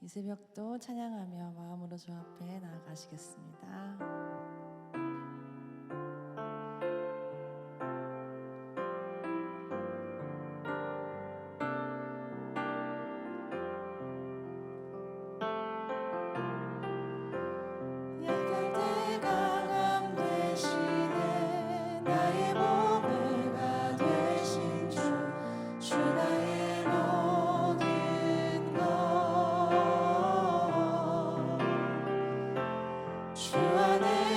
이 새벽도 찬양하며 마음으로 주 앞에 나아가시겠습니다. 주 안에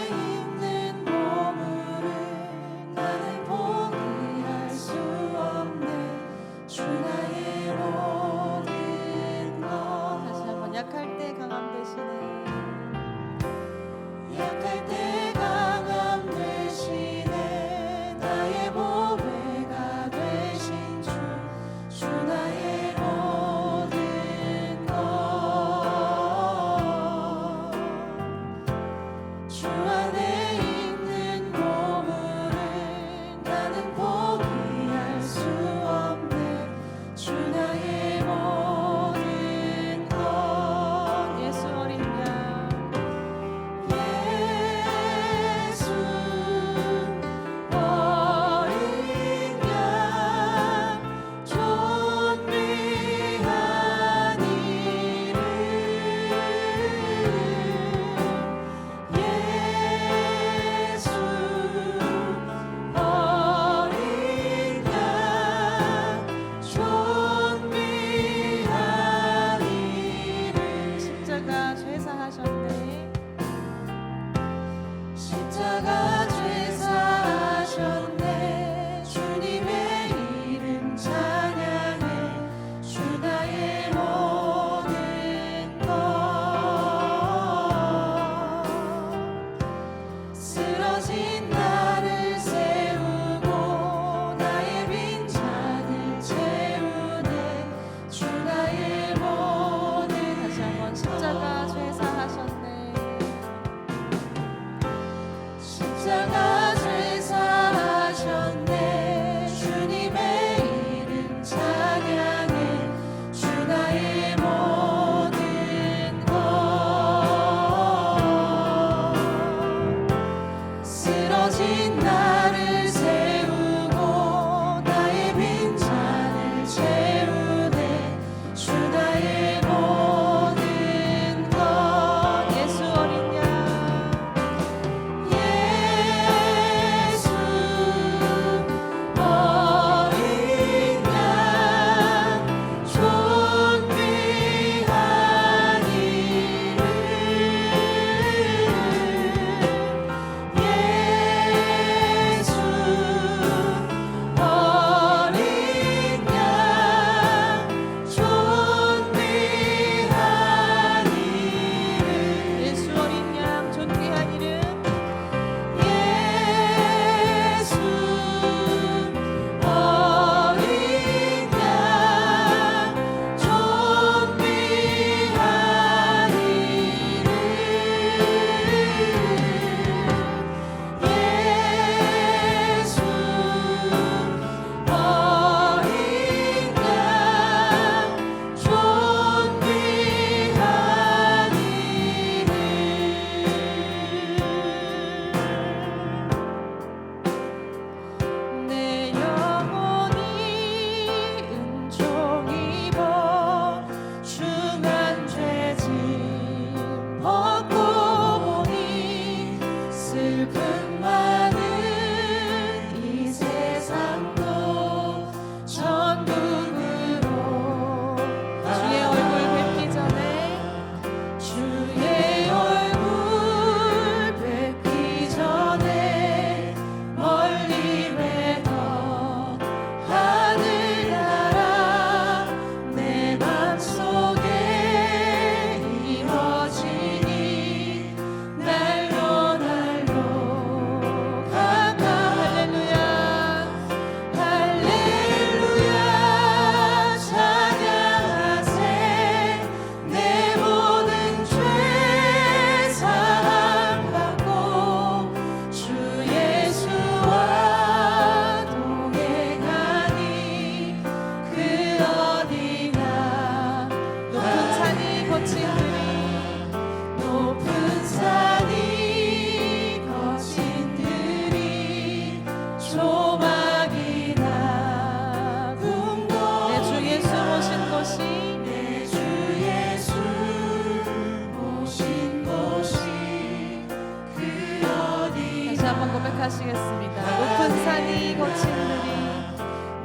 하시겠습니다. 높은 산이 거친 들이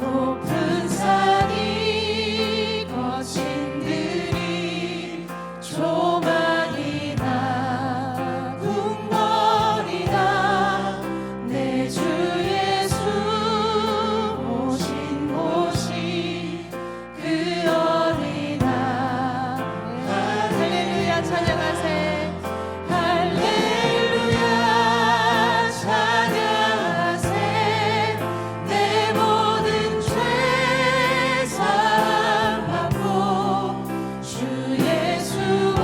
높은 산이 거친 들이 조망이나 궁궐이나 내 주 예수 오신 곳이 그 어디나. 할렐루야 찬양하세. 할렐루야 찬양하세. 내 모든 죄 사함받고 주 예수와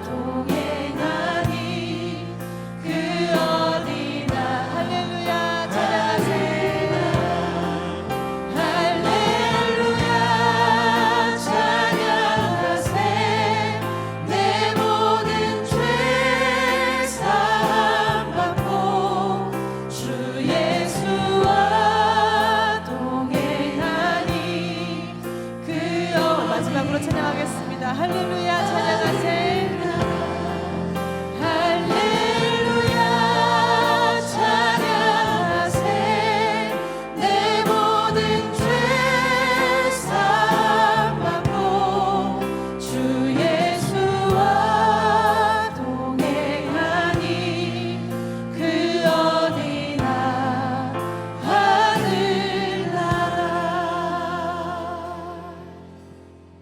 동행하니 그 어디나. 할렐루야 찬양하세. 할렐루야 찬양하세. 내 모든 죄 사함받고 주 예수와 동행하니 그 마지막으로 찬양하겠습니다. 할렐루야 찬양하세. 할렐루야 찬양하세. 내 모든 죄 사함받고 주 예수와 동행하니 그 어디나 하늘나라.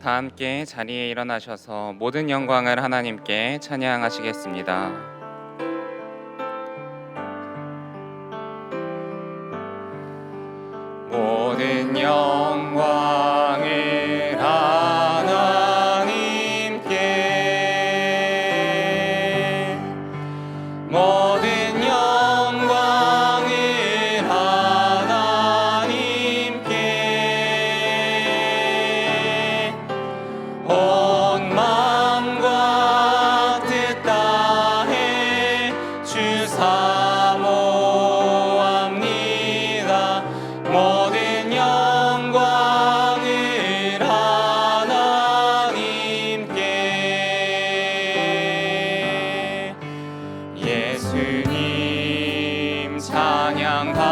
다 함께 자리에 일어나셔서 모든 영광을 하나님께 찬양하시겠습니다. 모든 영광을 하나님께, 모든 영광을 하나님께, 온 마음과 뜻 다해 주 사모합니다. 모든 영광을 하나님께. 예수님 찬양 받으소서.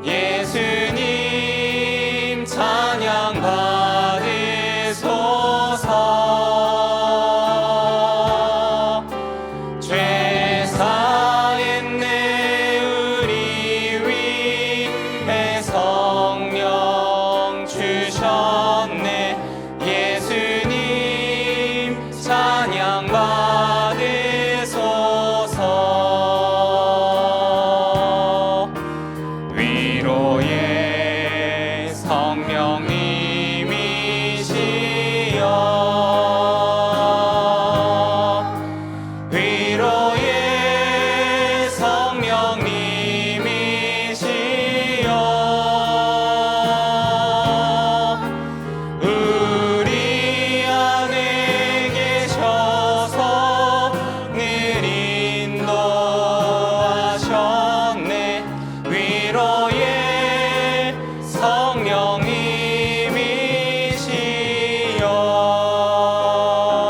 예수님 찬양 받으소서. 죄 사했네 우리 위해 성령 주셨네. 예수님 찬양 받으소서. 위로의 성령님이시여, 위로의 성령님이시여, 우리 안에 계셔서 늘 인도하셨네. 위로의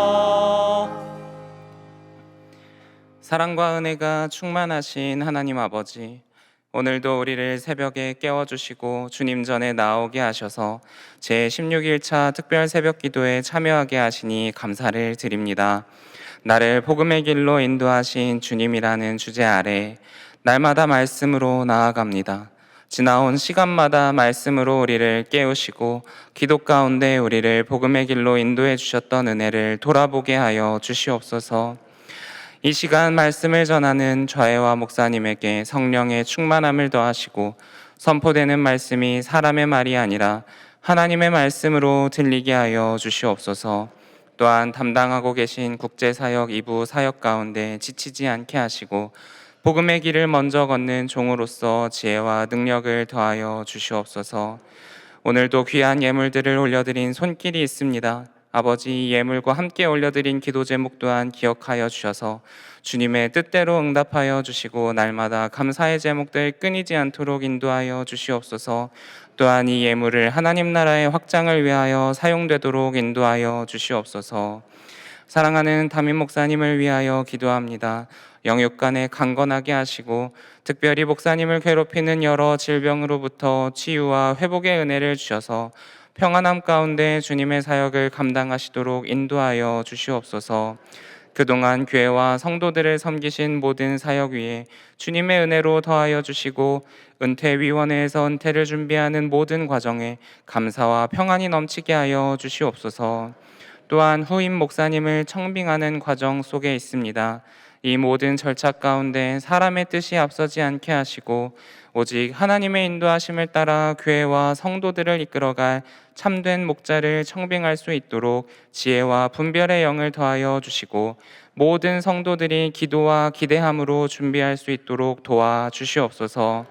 성령님이시여. 사랑과 은혜가 충만하신 하나님 아버지, 오늘도 우리를 새벽에 깨워주시고 주님 전에 나오게 하셔서 제16일차 특별 새벽 기도에 참여하게 하시니 감사를 드립니다. 나를 복음의 길로 인도하신 주님이라는 주제 아래 날마다 말씀으로 나아갑니다. 지나온 시간마다 말씀으로 우리를 깨우시고 기도 가운데 우리를 복음의 길로 인도해 주셨던 은혜를 돌아보게 하여 주시옵소서. 이 시간 말씀을 전하는 좌혜와 목사님에게 성령의 충만함을 더하시고 선포되는 말씀이 사람의 말이 아니라 하나님의 말씀으로 들리게 하여 주시옵소서. 또한 담당하고 계신 국제사역 2부 사역 가운데 지치지 않게 하시고 복음의 길을 먼저 걷는 종으로서 지혜와 능력을 더하여 주시옵소서. 오늘도 귀한 예물들을 올려드린 손길이 있습니다. 아버지, 이 예물과 함께 올려드린 기도 제목 또한 기억하여 주셔서 주님의 뜻대로 응답하여 주시고 날마다 감사의 제목들 끊이지 않도록 인도하여 주시옵소서. 또한 이 예물을 하나님 나라의 확장을 위하여 사용되도록 인도하여 주시옵소서. 사랑하는 담임 목사님을 위하여 기도합니다. 영육간에 강건하게 하시고 특별히 목사님을 괴롭히는 여러 질병으로부터 치유와 회복의 은혜를 주셔서 평안함 가운데 주님의 사역을 감당하시도록 인도하여 주시옵소서. 그동안 교회와 성도들을 섬기신 모든 사역 위에 주님의 은혜로 더하여 주시고 은퇴위원회에서 은퇴를 준비하는 모든 과정에 감사와 평안이 넘치게 하여 주시옵소서. 또한 후임 목사님을 청빙하는 과정 속에 있습니다. 이 모든 절차 가운데 사람의 뜻이 앞서지 않게 하시고 오직 하나님의 인도하심을 따라 교회와 성도들을 이끌어갈 참된 목자를 청빙할 수 있도록 지혜와 분별의 영을 더하여 주시고 모든 성도들이 기도와 기대함으로 준비할 수 있도록 도와주시옵소서.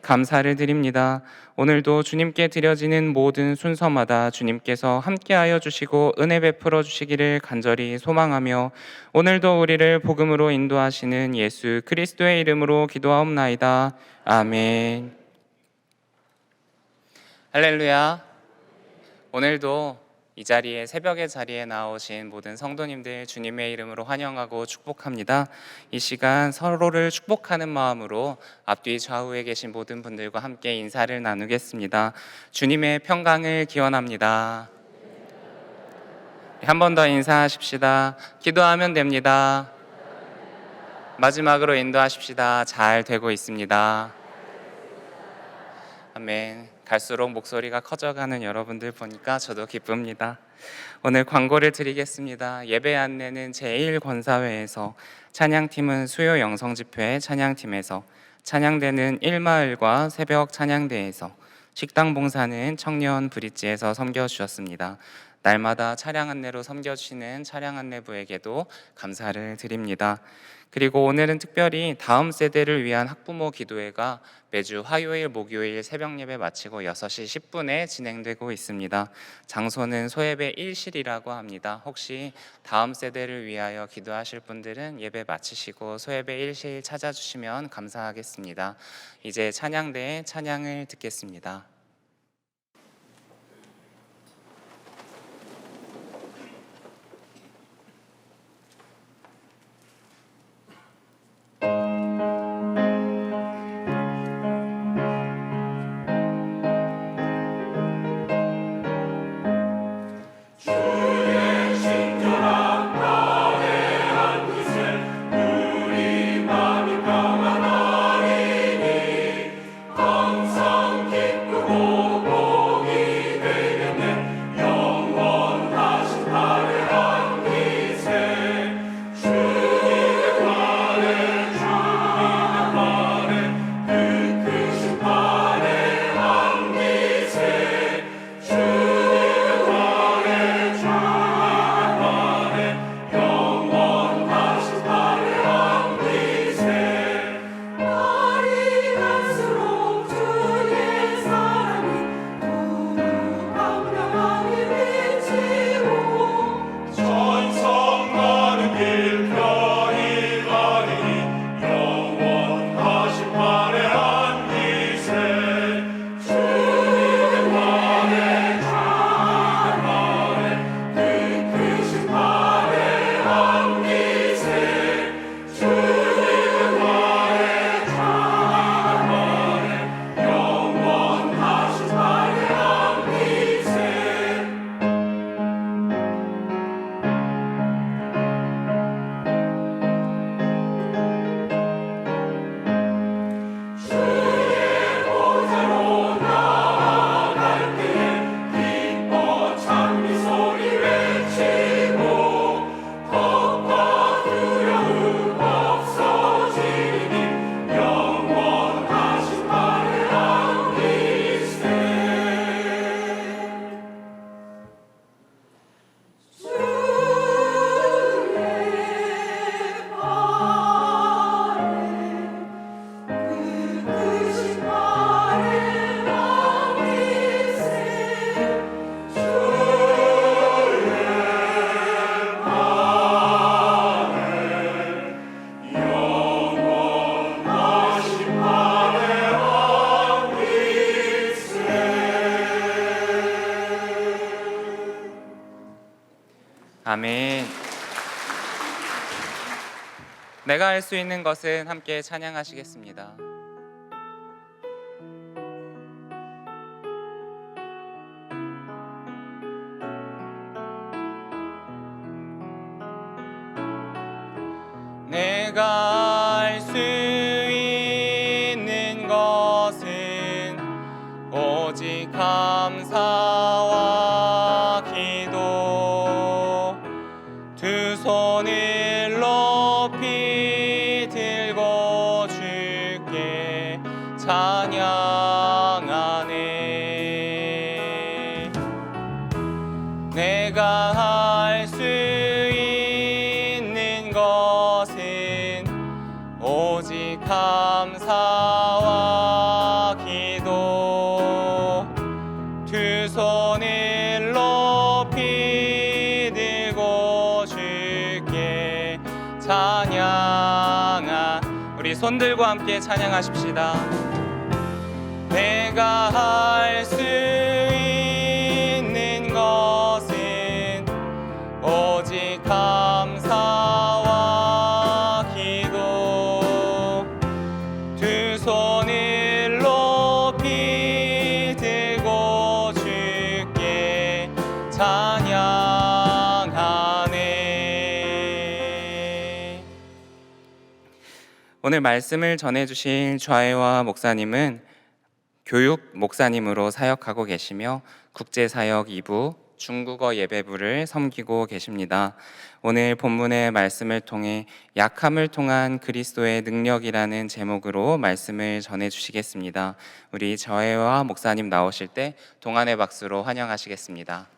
감사를 드립니다. 오늘도 주님께 드려지는 모든 순서마다 주님께서 함께하여 주시고 은혜 베풀어 주시기를 간절히 소망하며 오늘도 우리를 복음으로 인도하시는 예수 그리스도의 이름으로 기도하옵나이다. 아멘. 할렐루야. 오늘도 이 자리에 새벽의 자리에 나오신 모든 성도님들 주님의 이름으로 환영하고 축복합니다. 이 시간 서로를 축복하는 마음으로 앞뒤 좌우에 계신 모든 분들과 함께 인사를 나누겠습니다. 주님의 평강을 기원합니다. 한 번 더 인사하십시다. 기도하면 됩니다. 마지막으로 인도하십시다. 잘 되고 있습니다. 아멘. 갈수록 목소리가 커져가는 여러분들 보니까 저도 기쁩니다. 오늘 광고를 드리겠습니다. 예배 안내는 제1권사회에서, 찬양팀은 수요 영성집회 찬양팀에서, 찬양대는 일마을과 새벽 찬양대에서, 식당 봉사는 청년 브릿지에서 섬겨주셨습니다. 날마다 차량 안내로 섬겨주시는 차량 안내부에게도 감사를 드립니다. 그리고 오늘은 특별히 다음 세대를 위한 학부모 기도회가 매주 화요일, 목요일 새벽 예배 마치고 6시 10분에 진행되고 있습니다. 장소는 소예배 1실이라고 합니다. 혹시 다음 세대를 위하여 기도하실 분들은 예배 마치시고 소예배 1실 찾아주시면 감사하겠습니다. 이제 찬양대의 찬양을 듣겠습니다. 아멘. 내가 할 수 있는 것은 함께 찬양하시겠습니다. 내가 할 수 있는 것은 오직 감사와 기도, 두 손을 높이 들고 주께 찬양하네. 내가 할 수 있는 것은 오직 감사와 기도, 두 손을 높이 들고 주께 찬양하. 우리 손 들고 함께 찬양하십시다. 내가 할 수 있는 것은 오직 감사와 기도, 두 손을 높이 들고 주께 찬양하네. 오늘 말씀을 전해주신 좌혜화 목사님은 교육 목사님으로 사역하고 계시며 국제사역 2부 중국어 예배부를 섬기고 계십니다. 오늘 본문의 말씀을 통해 약함을 통한 그리스도의 능력이라는 제목으로 말씀을 전해주시겠습니다. 우리 좌혜화 목사님 나오실 때 동안의 박수로 환영하시겠습니다.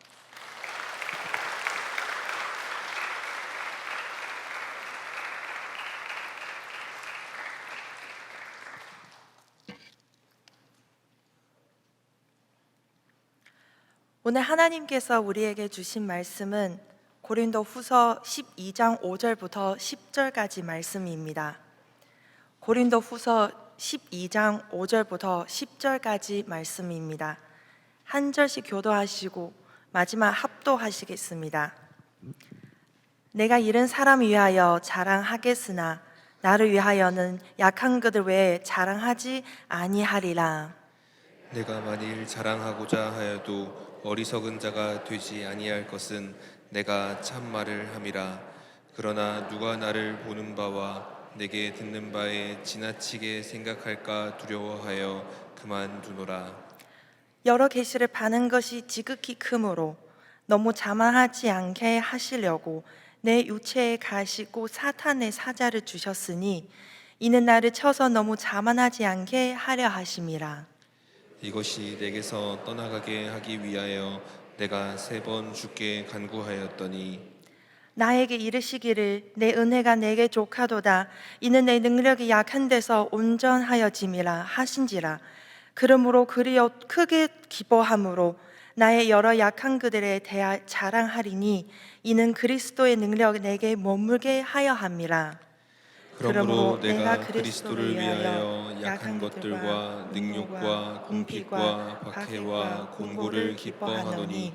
오늘 하나님께서 우리에게 주신 말씀은 고린도후서 12장 5절부터 10절까지 말씀입니다. 고린도후서 12장 5절부터 10절까지 말씀입니다. 한 절씩 교도하시고 마지막 합도하시겠습니다. 내가 이른 사람 위하여 자랑하겠으나 나를 위하여는 약한 그들 외에 자랑하지 아니하리라. 내가 만일 자랑하고자 하여도 어리석은 자가 되지 아니할 것은 내가 참말을 함이라. 그러나 누가 나를 보는 바와 내게 듣는 바에 지나치게 생각할까 두려워하여 그만두노라. 여러 계시를 파는 것이 지극히 크므로 너무 자만하지 않게 하시려고 내 유체에 가시고 사탄의 사자를 주셨으니 이는 나를 쳐서 너무 자만하지 않게 하려 하심이라. 이것이 내게서 떠나가게 하기 위하여 내가 3번 주께 간구하였더니 나에게 이르시기를 내 은혜가 내게 족하도다. 이는 내 능력이 약한 데서 온전하여짐이라 하신지라. 그러므로 그리어 크게 기뻐함으로 나의 여러 약한 그들에 대하 자랑하리니 이는 그리스도의 능력 내게 머물게 하여 함이라. 그러므로 내가 그리스도를 위하여 약한 것들과 능욕과 궁핍과 박해와 공고를 기뻐하노니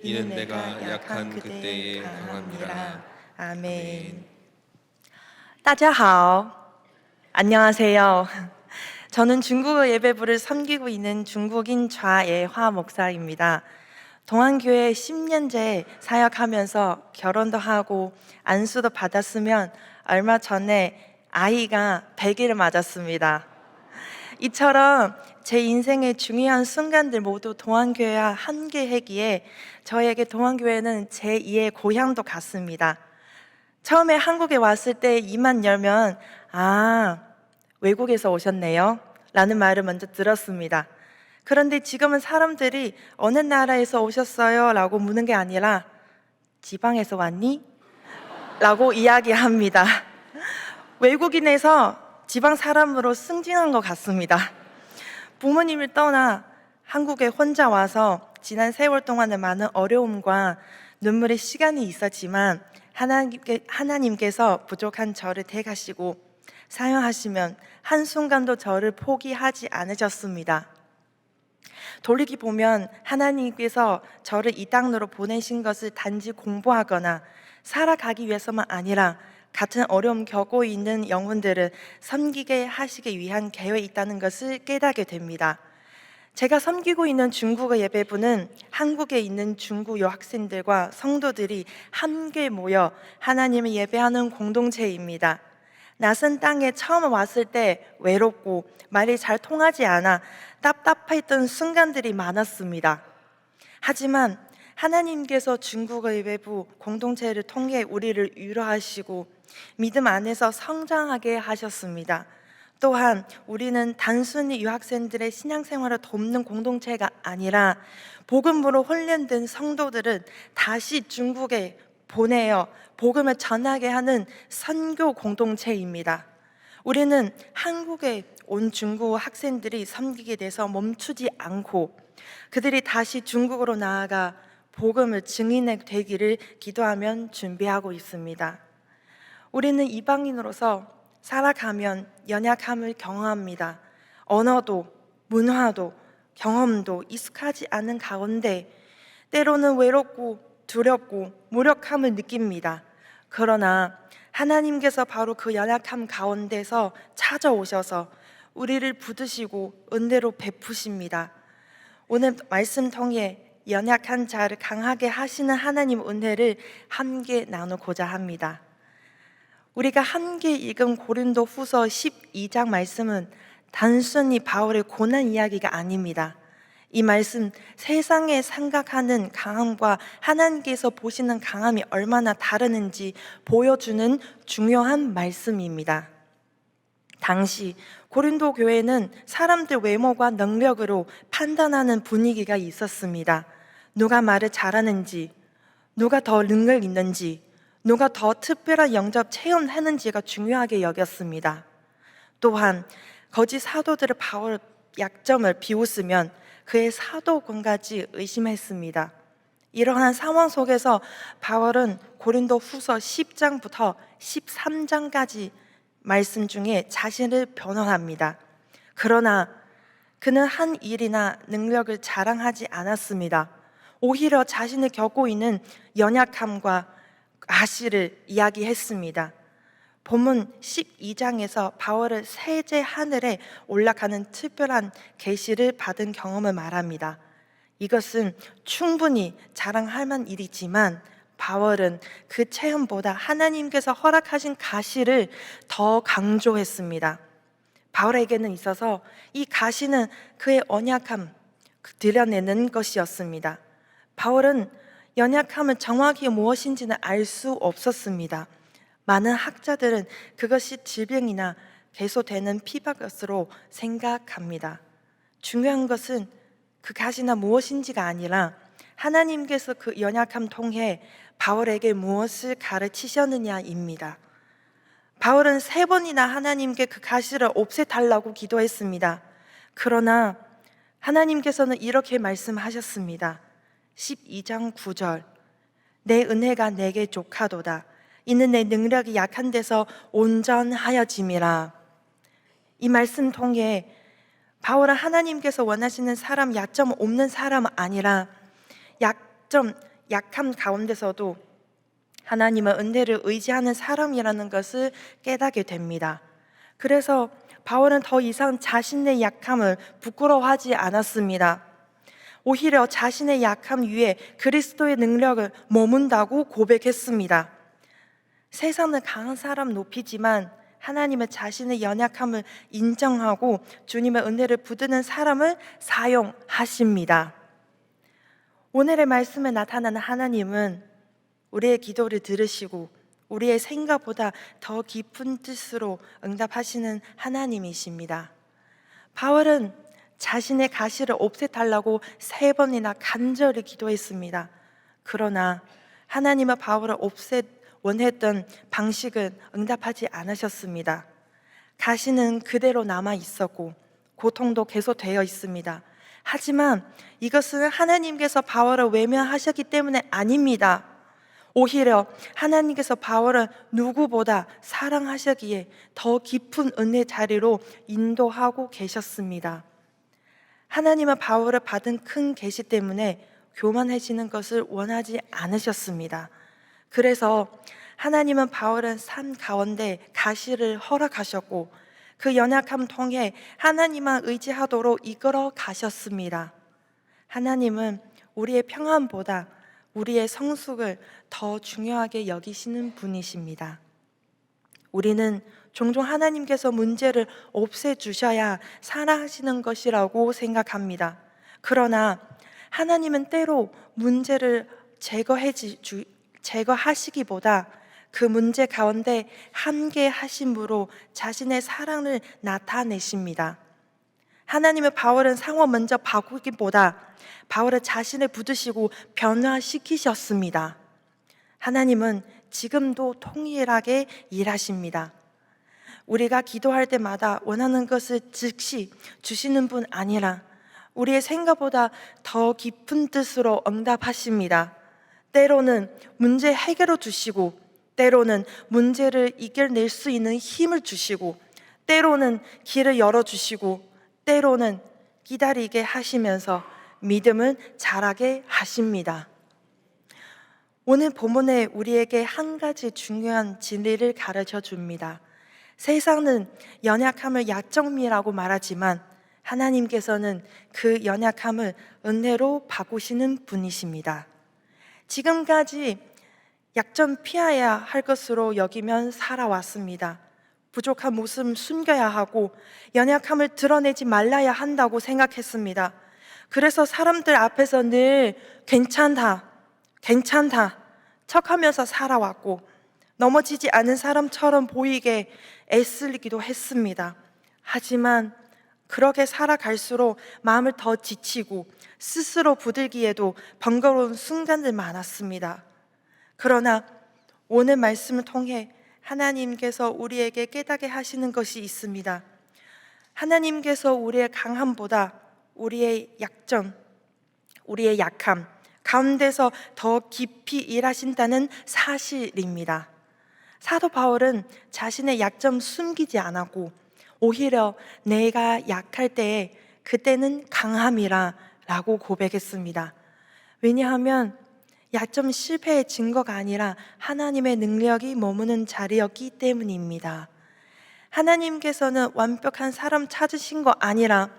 이는 내가 약한 그때에 강함이라. 아멘. 大家好, 안녕하세요. 저는 중국어 예배부를 섬기고 있는 중국인 좌예화 목사입니다. 동안교회 10년째 사역하면서 결혼도 하고 안수도 받았으면 얼마 전에 아이가 100일을 맞았습니다. 이처럼 제 인생의 중요한 순간들 모두 동안교회와 함께하기에 저에게 동안교회는 제2의 고향도 같습니다. 처음에 한국에 왔을 때 입만 열면 외국에서 오셨네요 라는 말을 먼저 들었습니다. 그런데 지금은 사람들이 어느 나라에서 오셨어요? 라고 묻는 게 아니라 지방에서 왔니? 라고 이야기합니다. 외국인에서 지방 사람으로 승진한 것 같습니다. 부모님을 떠나 한국에 혼자 와서 지난 세월 동안에 많은 어려움과 눈물의 시간이 있었지만 하나님께서 부족한 저를 택하시고 사용하시면 한순간도 저를 포기하지 않으셨습니다. 돌이켜 보면 하나님께서 저를 이 땅으로 보내신 것을 단지 공부하거나 살아가기 위해서만 아니라 같은 어려움 겪고 있는 영혼들을 섬기게 하시기 위한 계획이 있다는 것을 깨닫게 됩니다. 제가 섬기고 있는 중국어 예배부는 한국에 있는 중국 여학생들과 성도들이 함께 모여 하나님을 예배하는 공동체입니다. 낯선 땅에 처음 왔을 때 외롭고 말이 잘 통하지 않아 답답했던 순간들이 많았습니다. 하지만 하나님께서 중국어 예배부 공동체를 통해 우리를 위로하시고 믿음 안에서 성장하게 하셨습니다. 또한 우리는 단순히 유학생들의 신앙생활을 돕는 공동체가 아니라 복음으로 훈련된 성도들은 다시 중국에 보내어 복음을 전하게 하는 선교 공동체입니다. 우리는 한국에 온 중국 학생들이 섬기게 돼서 멈추지 않고 그들이 다시 중국으로 나아가 복음을 증인해 되기를 기도하며 준비하고 있습니다. 우리는 이방인으로서 살아가면 연약함을 경험합니다. 언어도 문화도 경험도 익숙하지 않은 가운데 때로는 외롭고 두렵고 무력함을 느낍니다. 그러나 하나님께서 바로 그 연약함 가운데서 찾아오셔서 우리를 붙드시고 은혜로 베푸십니다. 오늘 말씀 통해 연약한 자를 강하게 하시는 하나님 은혜를 함께 나누고자 합니다. 우리가 함께 읽은 고린도 후서 12장 말씀은 단순히 바울의 고난 이야기가 아닙니다. 이 말씀, 세상에 생각하는 강함과 하나님께서 보시는 강함이 얼마나 다르는지 보여주는 중요한 말씀입니다. 당시 고린도 교회는 사람들 외모와 능력으로 판단하는 분위기가 있었습니다. 누가 말을 잘하는지, 누가 더 능력 있는지, 누가 더 특별한 영접 체험했는지가 중요하게 여겼습니다. 또한 거짓 사도들의 바울 약점을 비웃으면 그의 사도권까지 의심했습니다. 이러한 상황 속에서 바울은 고린도 후서 10장부터 13장까지 말씀 중에 자신을 변호합니다. 그러나 그는 한 일이나 능력을 자랑하지 않았습니다. 오히려 자신을 겪고 있는 연약함과 가시를 이야기했습니다. 본문 12장에서 바울은 세제 하늘에 올라가는 특별한 계시를 받은 경험을 말합니다. 이것은 충분히 자랑할 만한 일이지만 바울은 그 체험보다 하나님께서 허락하신 가시를 더 강조했습니다. 바울에게는 있어서 이 가시는 그의 언약함 드러내는 것이었습니다. 바울은 연약함은 정확히 무엇인지는 알 수 없었습니다. 많은 학자들은 그것이 질병이나 계속되는 피박것으로 생각합니다. 중요한 것은 그 가시나 무엇인지가 아니라 하나님께서 그 연약함 통해 바울에게 무엇을 가르치셨느냐입니다. 바울은 3번이나 하나님께 그 가시를 없애달라고 기도했습니다. 그러나 하나님께서는 이렇게 말씀하셨습니다. 12장 9절, 내 은혜가 내게 족하도다. 이는 내 능력이 약한 데서 온전하여짐이라. 이 말씀 통해 바울은 하나님께서 원하시는 사람, 약점 없는 사람은 아니라 약함 가운데서도 하나님의 은혜를 의지하는 사람이라는 것을 깨닫게 됩니다. 그래서 바울은 더 이상 자신의 약함을 부끄러워하지 않았습니다. 오히려 자신의 약함 위에 그리스도의 능력을 머문다고 고백했습니다. 세상은 강한 사람 높이지만 하나님은 자신의 연약함을 인정하고 주님의 은혜를 붙드는 사람을 사용하십니다. 오늘의 말씀에 나타나는 하나님은 우리의 기도를 들으시고 우리의 생각보다 더 깊은 뜻으로 응답하시는 하나님이십니다. 바울은 자신의 가시를 없애달라고 3번이나 간절히 기도했습니다. 그러나 하나님은 바울을 원했던 방식은 응답하지 않으셨습니다. 가시는 그대로 남아 있었고 고통도 계속되어 있습니다. 하지만 이것은 하나님께서 바울을 외면하셨기 때문에 아닙니다. 오히려 하나님께서 바울을 누구보다 사랑하시기에 더 깊은 은혜 자리로 인도하고 계셨습니다. 하나님은 바울을 받은 큰 계시 때문에 교만해지는 것을 원하지 않으셨습니다. 그래서 하나님은 바울은 산 가운데 가시를 허락하셨고 그 연약함 통해 하나님만 의지하도록 이끌어 가셨습니다. 하나님은 우리의 평안보다 우리의 성숙을 더 중요하게 여기시는 분이십니다. 우리는 종종 하나님께서 문제를 없애주셔야 살아가시는 것이라고 생각합니다. 그러나 하나님은 때로 문제를 제거하시기보다 그 문제 가운데 함께 하심으로 자신의 사랑을 나타내십니다. 하나님의 바울은 상황 먼저 바꾸기보다 바울을 자신을 붙드시고 변화시키셨습니다. 하나님은 지금도 통일하게 일하십니다. 우리가 기도할 때마다 원하는 것을 즉시 주시는 분 아니라 우리의 생각보다 더 깊은 뜻으로 응답하십니다. 때로는 문제 해결을 주시고, 때로는 문제를 이겨낼 수 있는 힘을 주시고, 때로는 길을 열어주시고, 때로는 기다리게 하시면서 믿음을 자라게 하십니다. 오늘 본문에 우리에게 한 가지 중요한 진리를 가르쳐 줍니다. 세상은 연약함을 약점이라고 말하지만 하나님께서는 그 연약함을 은혜로 바꾸시는 분이십니다. 지금까지 약점 피해야 할 것으로 여기면 살아왔습니다. 부족한 모습을 숨겨야 하고 연약함을 드러내지 말아야 한다고 생각했습니다. 그래서 사람들 앞에서 늘 괜찮다 척하면서 살아왔고 넘어지지 않은 사람처럼 보이게 애쓰기도 했습니다. 하지만 그렇게 살아갈수록 마음을 더 지치고 스스로 부들기에도 번거로운 순간들 많았습니다. 그러나 오늘 말씀을 통해 하나님께서 우리에게 깨닫게 하시는 것이 있습니다. 하나님께서 우리의 강함보다 우리의 약점, 우리의 약함 가운데서 더 깊이 일하신다는 사실입니다. 사도 바울은 자신의 약점 숨기지 않았고 오히려 내가 약할 때에 그때는 강함이라 라고 고백했습니다. 왜냐하면 약점 실패의 증거가 아니라 하나님의 능력이 머무는 자리였기 때문입니다. 하나님께서는 완벽한 사람 찾으신 거 아니라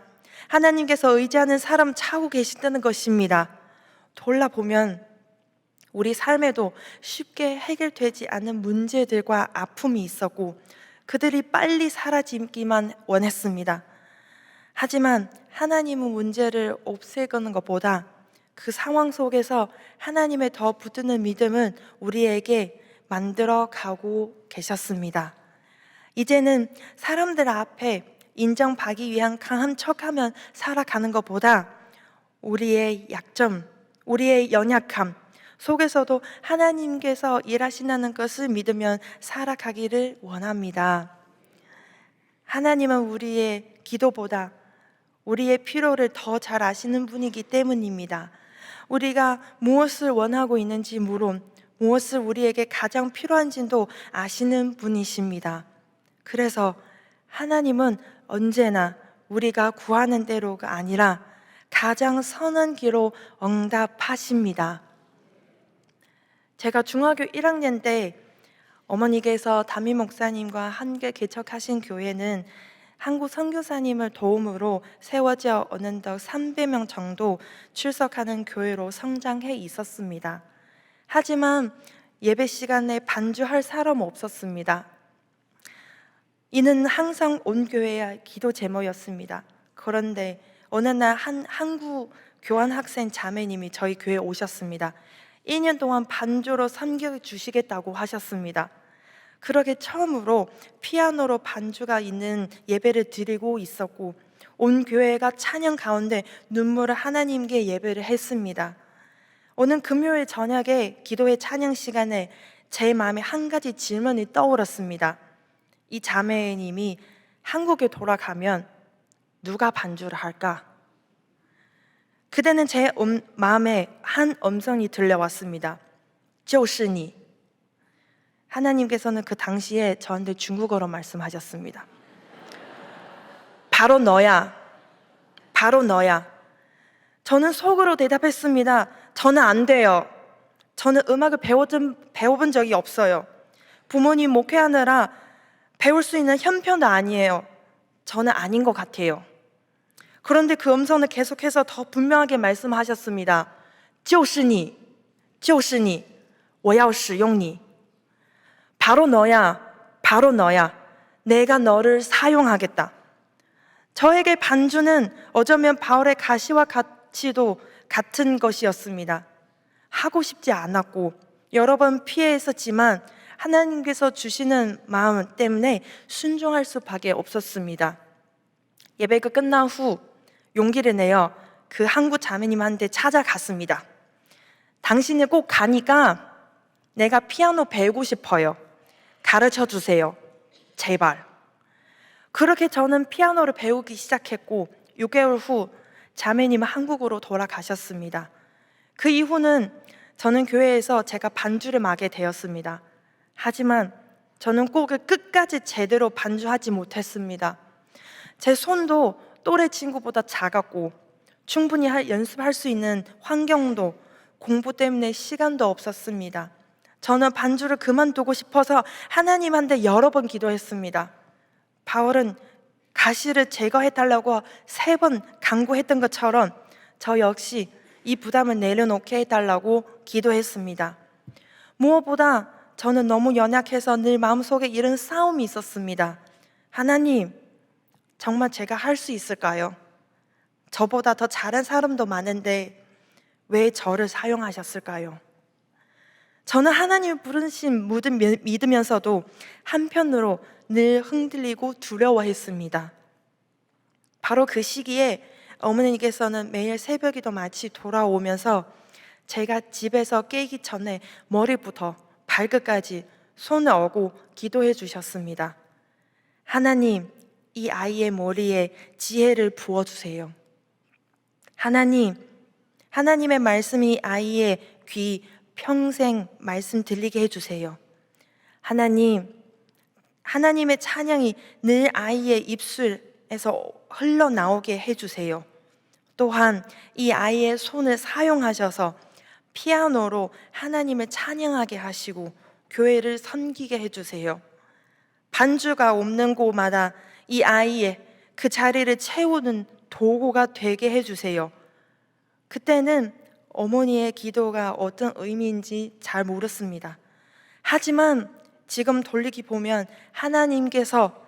하나님께서 의지하는 사람 찾고 계신다는 것입니다. 돌아보면 우리 삶에도 쉽게 해결되지 않는 문제들과 아픔이 있었고 그들이 빨리 사라지기만 원했습니다. 하지만 하나님은 문제를 없애는 것보다 그 상황 속에서 하나님의 더 붙드는 믿음은 우리에게 만들어 가고 계셨습니다. 이제는 사람들 앞에 인정받기 위한 강한 척하면 살아가는 것보다 우리의 약점, 우리의 연약함 속에서도 하나님께서 일하신다는 것을 믿으면 살아가기를 원합니다. 하나님은 우리의 기도보다 우리의 필요를 더 잘 아시는 분이기 때문입니다. 우리가 무엇을 원하고 있는지 물론 무엇을 우리에게 가장 필요한지도 아시는 분이십니다. 그래서 하나님은 언제나 우리가 구하는 대로가 아니라 가장 선한 길로 응답하십니다. 제가 중학교 1학년 때 어머니께서 담임 목사님과 함께 개척하신 교회는 한국 선교사님을 도움으로 세워져 어느덧 300명 정도 출석하는 교회로 성장해 있었습니다. 하지만 예배 시간에 반주할 사람 없었습니다. 이는 항상 온 교회의 기도 제목이었습니다. 그런데 어느 날 한 한국 교환 학생 자매님이 저희 교회에 오셨습니다. 2년 동안 반주로 섬겨 주시겠다고 하셨습니다. 그렇게 처음으로 피아노로 반주가 있는 예배를 드리고 있었고 온 교회가 찬양 가운데 눈물을 하나님께 예배를 했습니다. 오늘 금요일 저녁에 기도회 찬양 시간에 제 마음에 한 가지 질문이 떠올랐습니다. 이 자매님이 한국에 돌아가면 누가 반주를 할까? 그때는 제 마음에 한 음성이 들려왔습니다. 就是你. 하나님께서는 그 당시에 저한테 중국어로 말씀하셨습니다. 바로 너야. 바로 너야. 저는 속으로 대답했습니다. 저는 안 돼요. 저는 음악을 배워본 적이 없어요. 부모님 목회하느라 배울 수 있는 형편도 아니에요. 저는 아닌 것 같아요. 그런데 그 음성은 계속해서 더 분명하게 말씀하셨습니다. 就是你,就是你,我要使用你. 바로 너야, 바로 너야. 내가 너를 사용하겠다. 저에게 반주는 어쩌면 바울의 가시와 같이도 같은 것이었습니다. 하고 싶지 않았고 여러 번 피했었지만 하나님께서 주시는 마음 때문에 순종할 수밖에 없었습니다. 예배가 끝난 후 용기를 내어 그 한국 자매님한테 찾아갔습니다. 당신이 꼭 가니까 내가 피아노 배우고 싶어요. 가르쳐 주세요. 제발. 그렇게 저는 피아노를 배우기 시작했고 6개월 후 자매님은 한국으로 돌아가셨습니다. 그 이후는 저는 교회에서 제가 반주를 맡게 되었습니다. 하지만 저는 곡을 끝까지 제대로 반주하지 못했습니다. 제 손도 또래 친구보다 작았고 충분히 연습할 수 있는 환경도 공부 때문에 시간도 없었습니다. 저는 반주를 그만두고 싶어서 하나님한테 여러 번 기도했습니다. 바울은 가시를 제거해달라고 3번 강구했던 것처럼 저 역시 이 부담을 내려놓게 해달라고 기도했습니다. 무엇보다 저는 너무 연약해서 늘 마음속에 이런 싸움이 있었습니다. 하나님, 정말 제가 할 수 있을까요? 저보다 더 잘한 사람도 많은데 왜 저를 사용하셨을까요? 저는 하나님의 부르심 믿으면서도 한편으로 늘 흔들리고 두려워했습니다. 바로 그 시기에 어머니께서는 매일 새벽기도 마치 돌아오면서 제가 집에서 깨기 전에 머리부터 발끝까지 손을 얹고 기도해 주셨습니다. 하나님, 이 아이의 머리에 지혜를 부어주세요. 하나님, 하나님의 말씀이 아이의 귀 평생 말씀 들리게 해주세요. 하나님, 하나님의 찬양이 늘 아이의 입술에서 흘러나오게 해주세요. 또한 이 아이의 손을 사용하셔서 피아노로 하나님을 찬양하게 하시고 교회를 섬기게 해주세요. 반주가 없는 곳마다 이 아이의 그 자리를 채우는 도구가 되게 해주세요. 그때는 어머니의 기도가 어떤 의미인지 잘 모르겠습니다. 하지만 지금 돌이켜 보면 하나님께서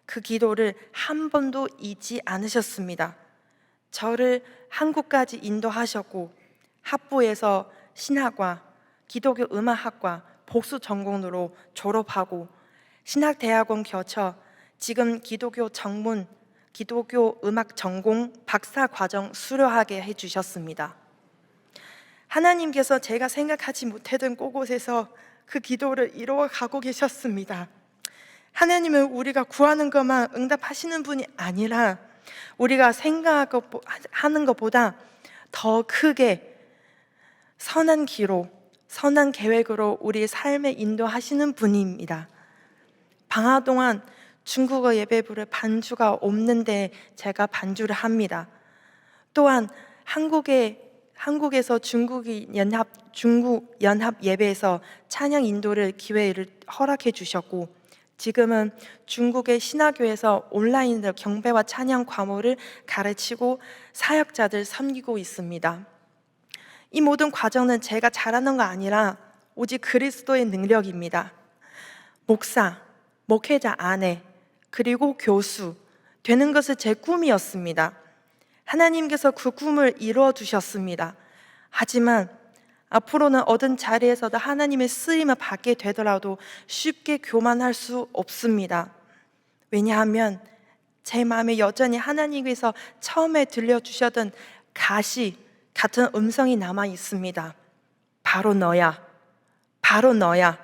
그 기도를 한 번도 잊지 않으셨습니다. 저를 한국까지 인도하셨고 학부에서 신학과, 기독교 음악학과 복수 전공으로 졸업하고 신학대학원 거쳐 지금 기독교 전문, 기독교 음악 전공 박사 과정 수료하게 해주셨습니다. 하나님께서 제가 생각하지 못했던 곳에서 그 기도를 이루어가고 계셨습니다. 하나님은 우리가 구하는 것만 응답하시는 분이 아니라 우리가 생각하는 것보다 더 크게 선한 기로, 선한 계획으로 우리의 삶에 인도하시는 분입니다. 방학 동안 중국어 예배 부를 반주가 없는데 제가 반주를 합니다. 또한 한국에서 중국 연합 예배에서 찬양 인도를 기회를 허락해 주셨고 지금은 중국의 신화교에서 온라인으로 경배와 찬양 과목을 가르치고 사역자들 섬기고 있습니다. 이 모든 과정은 제가 잘하는 거 아니라 오직 그리스도의 능력입니다. 목사, 목회자 아내, 그리고 교수 되는 것이 제 꿈이었습니다. 하나님께서 그 꿈을 이루어 주셨습니다. 하지만 앞으로는 어떤 자리에서도 하나님의 쓰임을 받게 되더라도 쉽게 교만할 수 없습니다. 왜냐하면 제 마음에 여전히 하나님께서 처음에 들려주셨던 가시 같은 음성이 남아 있습니다. 바로 너야, 바로 너야.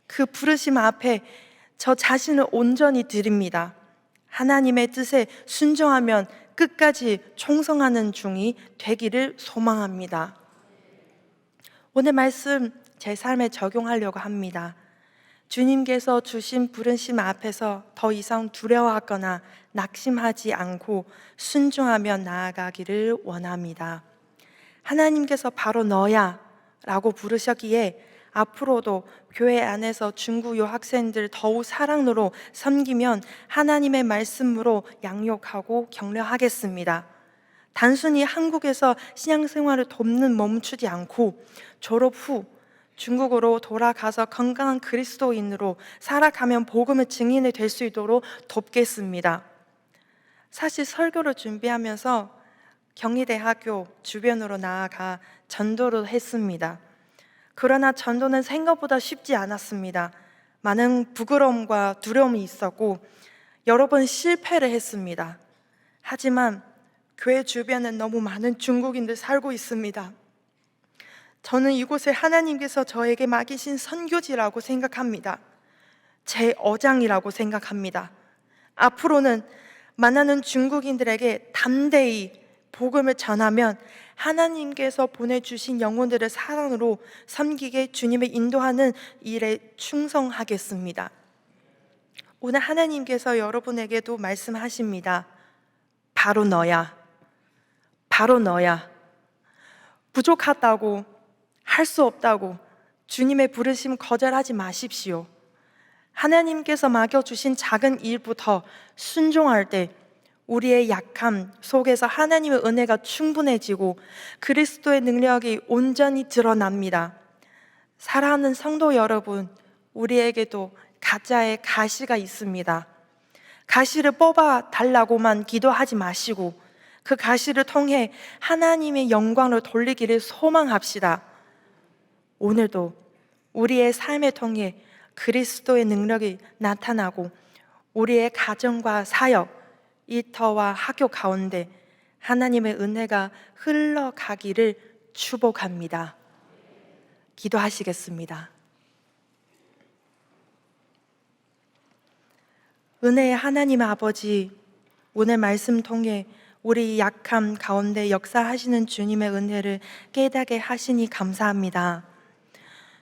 그 부르심 앞에 저 자신을 온전히 드립니다. 하나님의 뜻에 순종하면 끝까지 충성하는 중이 되기를 소망합니다. 오늘 말씀 제 삶에 적용하려고 합니다. 주님께서 주신 부르심 앞에서 더 이상 두려워하거나 낙심하지 않고 순종하며 나아가기를 원합니다. 하나님께서 바로 너야 라고 부르셨기에 앞으로도 교회 안에서 중국 유학생들 더욱 사랑으로 섬기면 하나님의 말씀으로 양육하고 격려하겠습니다. 단순히 한국에서 신앙생활을 돕는 멈추지 않고 졸업 후 중국으로 돌아가서 건강한 그리스도인으로 살아가면 복음의 증인이 될 수 있도록 돕겠습니다. 사실 설교를 준비하면서 경희대학교 주변으로 나아가 전도를 했습니다. 그러나 전도는 생각보다 쉽지 않았습니다. 많은 부끄러움과 두려움이 있었고 여러 번 실패를 했습니다. 하지만 교회 주변엔 너무 많은 중국인들 살고 있습니다. 저는 이곳에 하나님께서 저에게 맡기신 선교지라고 생각합니다. 제 어장이라고 생각합니다. 앞으로는 만나는 중국인들에게 담대히 복음을 전하면 하나님께서 보내주신 영혼들을 사랑으로 섬기게 주님의 인도하는 일에 충성하겠습니다. 오늘 하나님께서 여러분에게도 말씀하십니다. 바로 너야. 바로 너야. 부족하다고, 할 수 없다고 주님의 부르심 거절하지 마십시오. 하나님께서 맡겨주신 작은 일부터 순종할 때 우리의 약함 속에서 하나님의 은혜가 충분해지고 그리스도의 능력이 온전히 드러납니다. 사랑하는 성도 여러분, 우리에게도 가짜의 가시가 있습니다. 가시를 뽑아 달라고만 기도하지 마시고 그 가시를 통해 하나님의 영광을 돌리기를 소망합시다. 오늘도 우리의 삶을 통해 그리스도의 능력이 나타나고 우리의 가정과 사역, 일터와 학교 가운데 하나님의 은혜가 흘러가기를 축복합니다. 기도하시겠습니다. 은혜의 하나님 아버지, 오늘 말씀 통해 우리 약함 가운데 역사하시는 주님의 은혜를 깨닫게 하시니 감사합니다.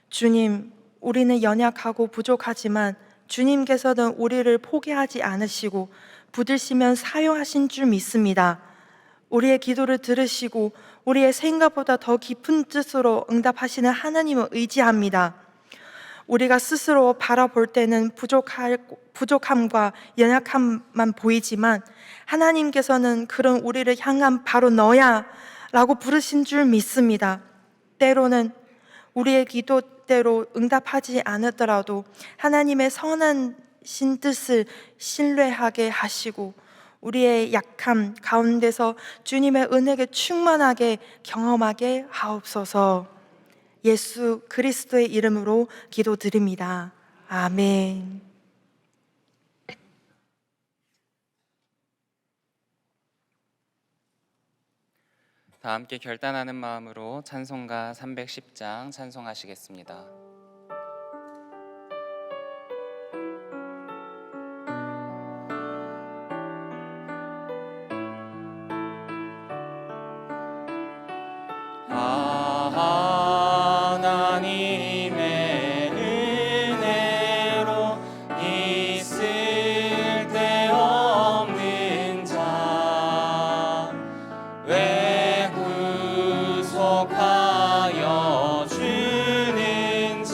주님, 우리는 연약하고 부족하지만 주님께서는 우리를 포기하지 않으시고 붙드시면 사용하신 줄 믿습니다. 우리의 기도를 들으시고 우리의 생각보다 더 깊은 뜻으로 응답하시는 하나님을 의지합니다. 우리가 스스로 바라볼 때는 부족함과 연약함만 보이지만 하나님께서는 그런 우리를 향한 바로 너야 라고 부르신 줄 믿습니다. 때로는 우리의 기도대로 응답하지 않았더라도 하나님의 선하신 뜻을 신뢰하게 하시고 우리의 약함 가운데서 주님의 은혜를 충만하게 경험하게 하옵소서. 예수 그리스도의 이름으로 기도드립니다. 아멘. 다 함께 결단하는 마음으로 찬송가 310장 찬송하시겠습니다. 하나님의 은혜로 있을 데 없는 자 왜 구속하여 주는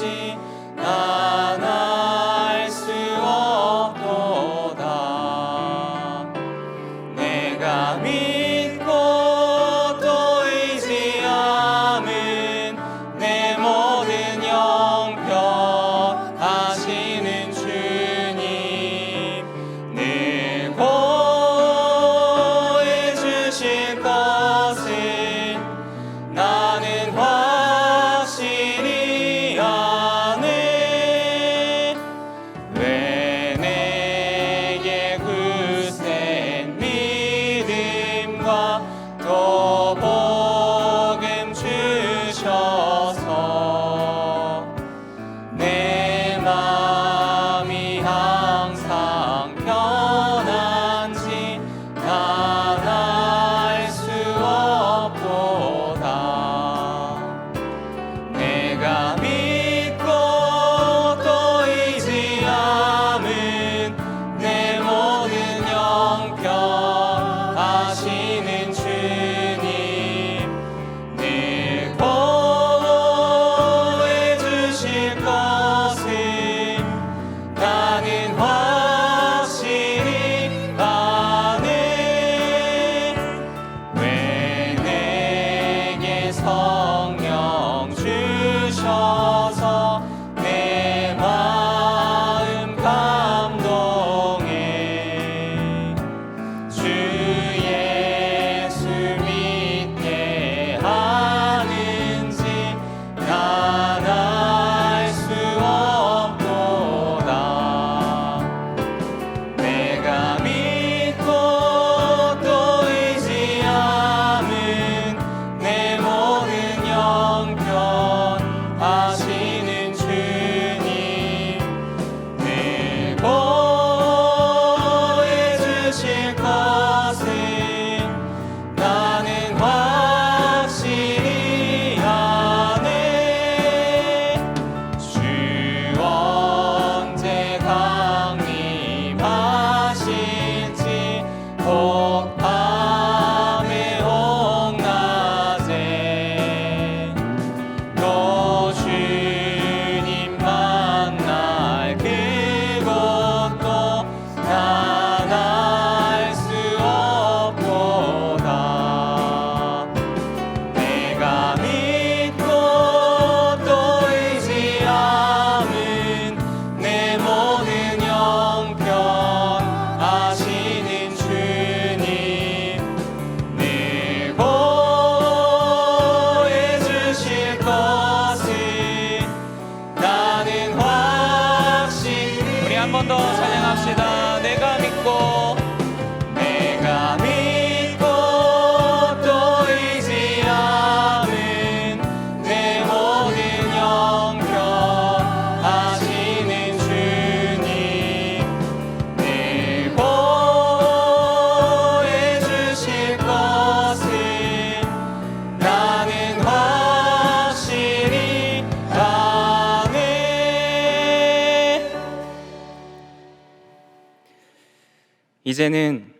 이제는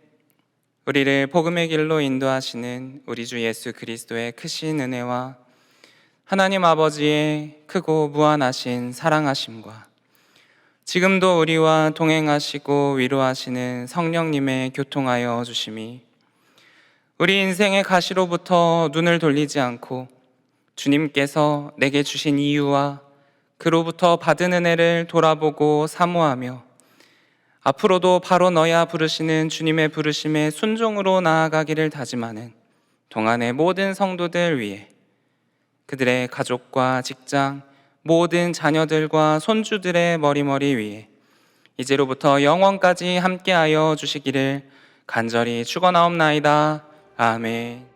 우리를 복음의 길로 인도하시는 우리 주 예수 그리스도의 크신 은혜와 하나님 아버지의 크고 무한하신 사랑하심과 지금도 우리와 동행하시고 위로하시는 성령님의 교통하여 주심이 우리 인생의 가시로부터 눈을 돌리지 않고 주님께서 내게 주신 이유와 그로부터 받은 은혜를 돌아보고 사모하며 앞으로도 바로 너야 부르시는 주님의 부르심에 순종으로 나아가기를 다짐하는 동안의 모든 성도들 위해 그들의 가족과 직장, 모든 자녀들과 손주들의 머리머리 위에 이제로부터 영원까지 함께하여 주시기를 간절히 축원하옵나이다. 아멘.